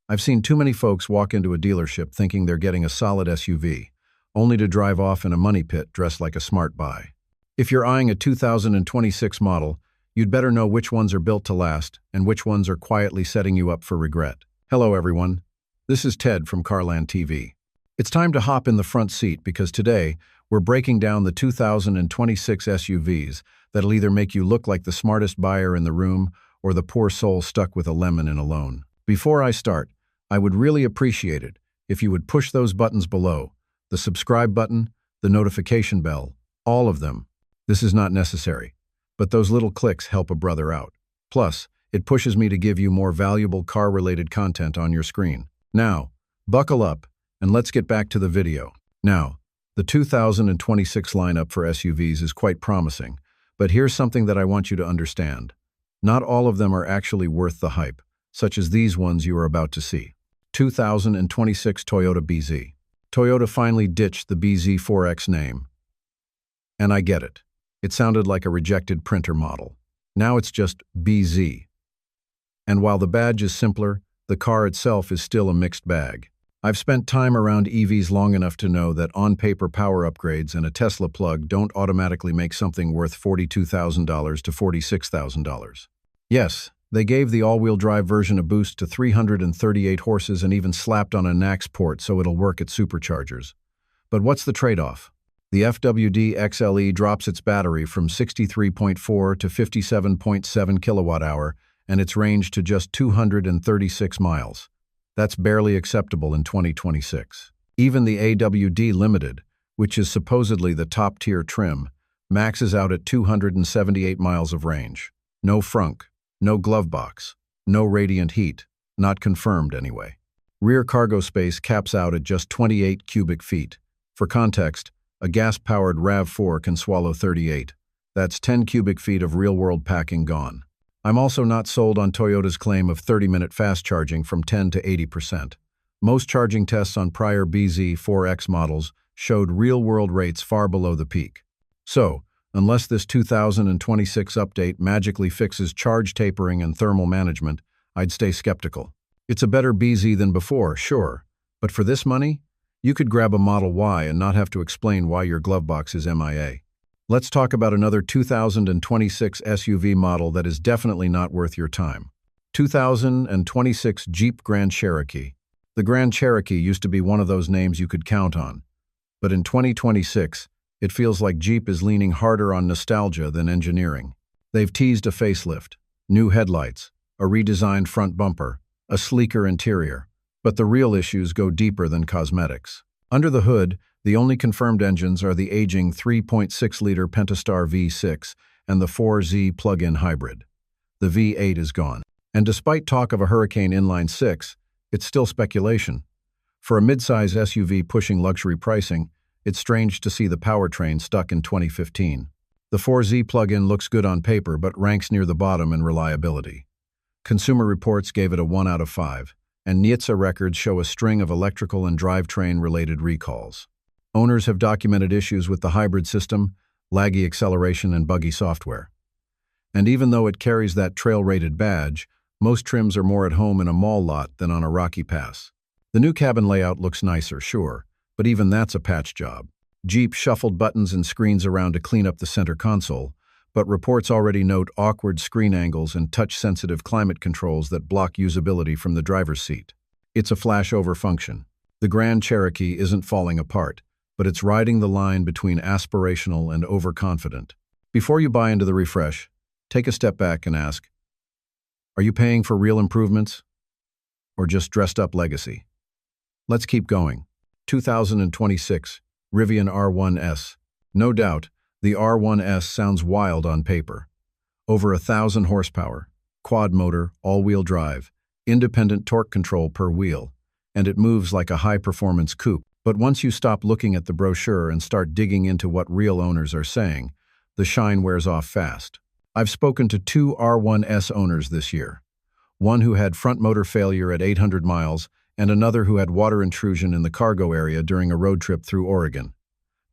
I've seen too many folks walk into a dealership thinking they're getting a solid SUV, only to drive off in a money pit dressed like a smart buy. If you're eyeing a 2026 model, you'd better know which ones are built to last and which ones are quietly setting you up for regret. Hello everyone, this is Ted from CarlandTV. It's time to hop in the front seat because today we're breaking down the 2026 SUVs that'll either make you look like the smartest buyer in the room or the poor soul stuck with a lemon in a loan. Before I start, I would really appreciate it if you would push those buttons below, the subscribe button, the notification bell, all of them. This is not necessary, but those little clicks help a brother out. Plus, it pushes me to give you more valuable car-related content on your screen. Now, buckle up and let's get back to the video. Now, the 2026 lineup for SUVs is quite promising, but here's something that I want you to understand. Not all of them are actually worth the hype, such as these ones you are about to see. 2026 Toyota BZ. Toyota finally ditched the BZ4X name. And I get it. It sounded like a rejected printer model. Now it's just BZ. And while the badge is simpler, the car itself is still a mixed bag. I've spent time around EVs long enough to know that on-paper power upgrades and a Tesla plug don't automatically make something worth $42,000 to $46,000. Yes, they gave the all-wheel drive version a boost to 338 horses and even slapped on a NACS port so it'll work at superchargers. But what's the trade-off? The FWD XLE drops its battery from 63.4 to 57.7 kilowatt-hour and its range to just 236 miles. That's barely acceptable in 2026. Even the AWD Limited, which is supposedly the top-tier trim, maxes out at 278 miles of range. No frunk, no glove box, no radiant heat, not confirmed anyway. Rear cargo space caps out at just 28 cubic feet. For context, a gas-powered RAV4 can swallow 38. That's 10 cubic feet of real-world packing gone. I'm also not sold on Toyota's claim of 30-minute fast charging from 10 to 80%. Most charging tests on prior BZ4X models showed real-world rates far below the peak. So, unless this 2026 update magically fixes charge tapering and thermal management, I'd stay skeptical. It's a better BZ than before, sure, but for this money, you could grab a Model Y and not have to explain why your glove box is MIA. Let's talk about another 2026 SUV model that is definitely not worth your time. 2026 Jeep Grand Cherokee. The Grand Cherokee used to be one of those names you could count on, but in 2026, it feels like Jeep is leaning harder on nostalgia than engineering. They've teased a facelift, new headlights, a redesigned front bumper, a sleeker interior, but the real issues go deeper than cosmetics. Under the hood, the only confirmed engines are the aging 3.6-liter Pentastar V6 and the 4Z plug-in hybrid. The V8 is gone. And despite talk of a Hurricane inline-six, it's still speculation. For a midsize SUV pushing luxury pricing, it's strange to see the powertrain stuck in 2015. The 4Z plug-in looks good on paper but ranks near the bottom in reliability. Consumer Reports gave it a 1 out of 5, and NHTSA records show a string of electrical and drivetrain-related recalls. Owners have documented issues with the hybrid system, laggy acceleration, and buggy software. And even though it carries that trail-rated badge, most trims are more at home in a mall lot than on a rocky pass. The new cabin layout looks nicer, sure, but even that's a patch job. Jeep shuffled buttons and screens around to clean up the center console, but reports already note awkward screen angles and touch-sensitive climate controls that block usability from the driver's seat. It's a flashover function. The Grand Cherokee isn't falling apart, but it's riding the line between aspirational and overconfident. Before you buy into the refresh, take a step back and ask, are you paying for real improvements or just dressed-up legacy? Let's keep going. 2026 Rivian R1S. No doubt, the R1S sounds wild on paper. Over 1,000 horsepower, quad motor, all-wheel drive, independent torque control per wheel, and it moves like a high-performance coupe. But once you stop looking at the brochure and start digging into what real owners are saying, the shine wears off fast. I've spoken to 2 R1S owners this year. One who had front motor failure at 800 miles and another who had water intrusion in the cargo area during a road trip through Oregon.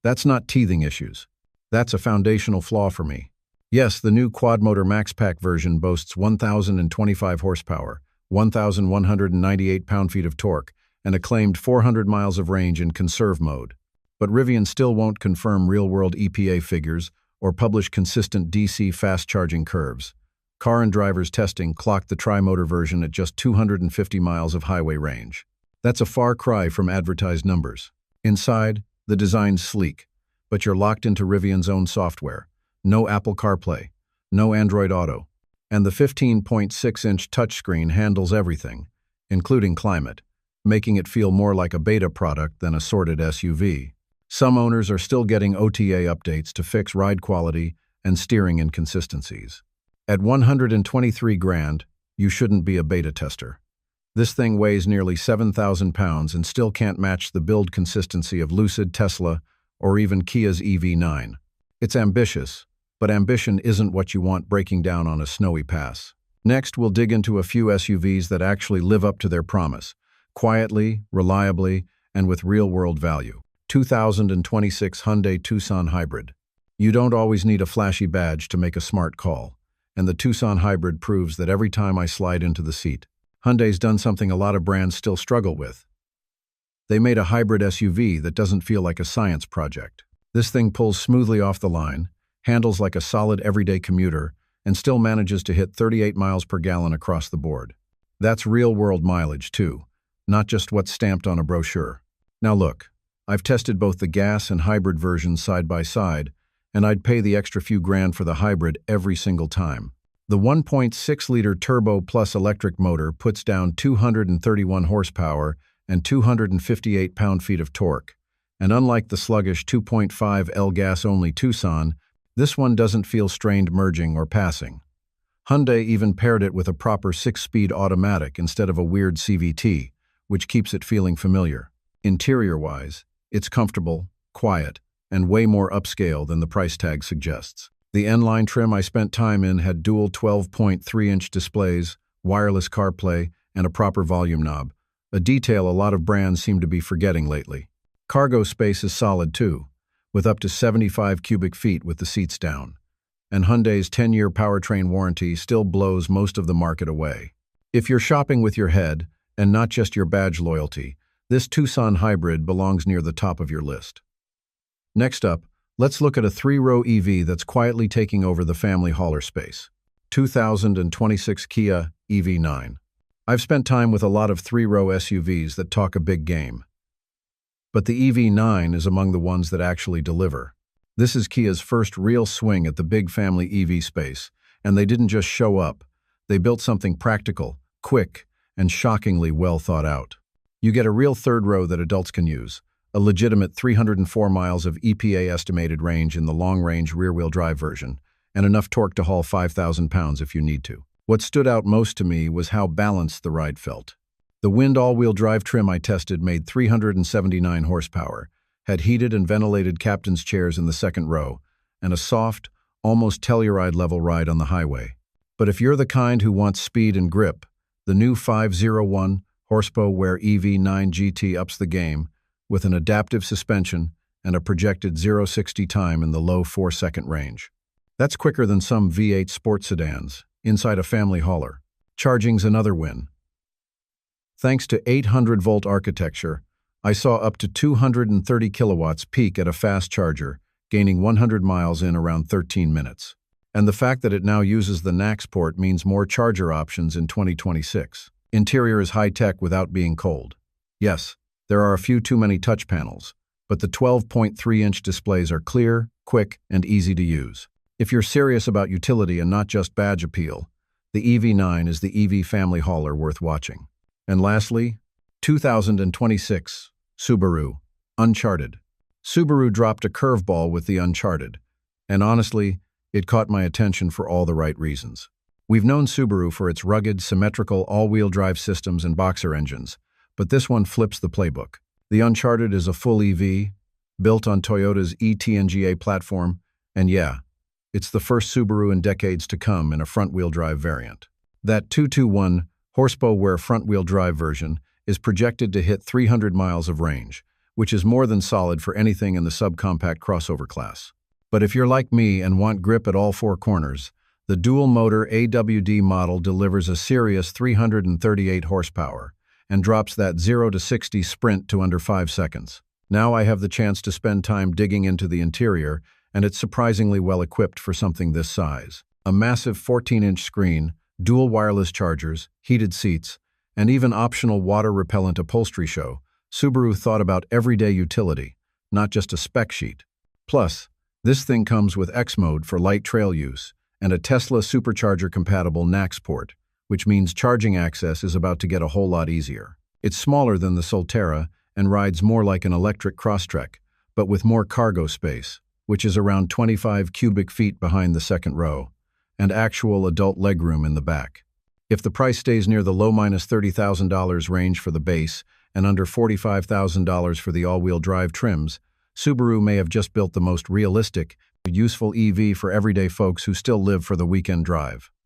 That's not teething issues. That's a foundational flaw for me. Yes, the new quad-motor Max Pack version boasts 1,025 horsepower, 1,198 pound-feet of torque, and a claimed 400 miles of range in conserve mode. But Rivian still won't confirm real-world EPA figures or publish consistent DC fast-charging curves. Car and Driver's testing clocked the tri-motor version at just 250 miles of highway range. That's a far cry from advertised numbers. Inside, the design's sleek, but you're locked into Rivian's own software. No Apple CarPlay, no Android Auto, and the 15.6-inch touchscreen handles everything, including climate, making it feel more like a beta product than a sorted SUV. Some owners are still getting OTA updates to fix ride quality and steering inconsistencies. At $123,000, you shouldn't be a beta tester. This thing weighs nearly 7,000 pounds and still can't match the build consistency of Lucid, Tesla, or even Kia's EV9. It's ambitious, but ambition isn't what you want breaking down on a snowy pass. Next, we'll dig into a few SUVs that actually live up to their promise, quietly, reliably, and with real-world value. 2026 Hyundai Tucson Hybrid. You don't always need a flashy badge to make a smart call, and the Tucson Hybrid proves that every time I slide into the seat. Hyundai's done something a lot of brands still struggle with. They made a hybrid SUV that doesn't feel like a science project. This thing pulls smoothly off the line, handles like a solid everyday commuter, and still manages to hit 38 miles per gallon across the board. That's real-world mileage, too, not just what's stamped on a brochure. Now look, I've tested both the gas and hybrid versions side by side, and I'd pay the extra few grand for the hybrid every single time. The 1.6-liter turbo plus electric motor puts down 231 horsepower and 258 pound-feet of torque, and unlike the sluggish 2.5L gas-only Tucson, this one doesn't feel strained merging or passing. Hyundai even paired it with a proper 6-speed automatic instead of a weird CVT, which keeps it feeling familiar. Interior-wise, it's comfortable, quiet, and way more upscale than the price tag suggests. The N-line trim I spent time in had dual 12.3-inch displays, wireless CarPlay, and a proper volume knob, a detail a lot of brands seem to be forgetting lately. Cargo space is solid too, with up to 75 cubic feet with the seats down. And Hyundai's 10-year powertrain warranty still blows most of the market away. If you're shopping with your head, and not just your badge loyalty, this Tucson Hybrid belongs near the top of your list. Next up, let's look at a 3-row EV that's quietly taking over the family hauler space. 2026 Kia EV9. I've spent time with a lot of 3-row SUVs that talk a big game. But the EV9 is among the ones that actually deliver. This is Kia's first real swing at the big family EV space, and they didn't just show up. They built something practical, quick, and shockingly well thought out. You get a real third row that adults can use, a legitimate 304 miles of EPA estimated range in the long-range rear-wheel drive version, and enough torque to haul 5,000 pounds if you need to. What stood out most to me was how balanced the ride felt. The Wind all-wheel drive trim I tested made 379 horsepower, had heated and ventilated captain's chairs in the second row, and a soft, almost Telluride-level ride on the highway. But if you're the kind who wants speed and grip, the new 501 horsepower EV9 GT ups the game, with an adaptive suspension and a projected 0-60 time in the low 4-second range. That's quicker than some V8 sports sedans, inside a family hauler. Charging's another win. Thanks to 800-volt architecture, I saw up to 230 kilowatts peak at a fast charger, gaining 100 miles in around 13 minutes. And the fact that it now uses the NACS port means more charger options in 2026. Interior is high-tech without being cold. Yes, there are a few too many touch panels, but the 12.3-inch displays are clear, quick, and easy to use. If you're serious about utility and not just badge appeal, the EV9 is the EV family hauler worth watching. And lastly, 2026 Subaru Uncharted. Subaru dropped a curveball with the Uncharted, and honestly, it caught my attention for all the right reasons. We've known Subaru for its rugged, symmetrical all-wheel drive systems and boxer engines, but this one flips the playbook. The Uncharted is a full EV, built on Toyota's eTNGA platform, and yeah, it's the first Subaru in decades to come in a front-wheel drive variant. That 221 horsepower front-wheel drive version is projected to hit 300 miles of range, which is more than solid for anything in the subcompact crossover class. But if you're like me and want grip at all four corners, The dual-motor AWD model delivers a serious 338 horsepower and drops that 0 to 60 sprint to under 5 seconds. Now I have the chance to spend time digging into the interior, and it's surprisingly well equipped for something this size. A massive 14-inch screen, dual wireless chargers, heated seats, and even optional water-repellent upholstery show, Subaru thought about everyday utility, not just a spec sheet. Plus, this thing comes with X mode for light trail use and a Tesla supercharger-compatible NACS port, which means charging access is about to get a whole lot easier. It's smaller than the Solterra and rides more like an electric Crosstrek, but with more cargo space, which is around 25 cubic feet behind the second row, and actual adult legroom in the back. If the price stays near the low $30,000 range for the base and under $45,000 for the all-wheel drive trims, Subaru may have just built the most realistic, useful EV for everyday folks who still live for the weekend drive.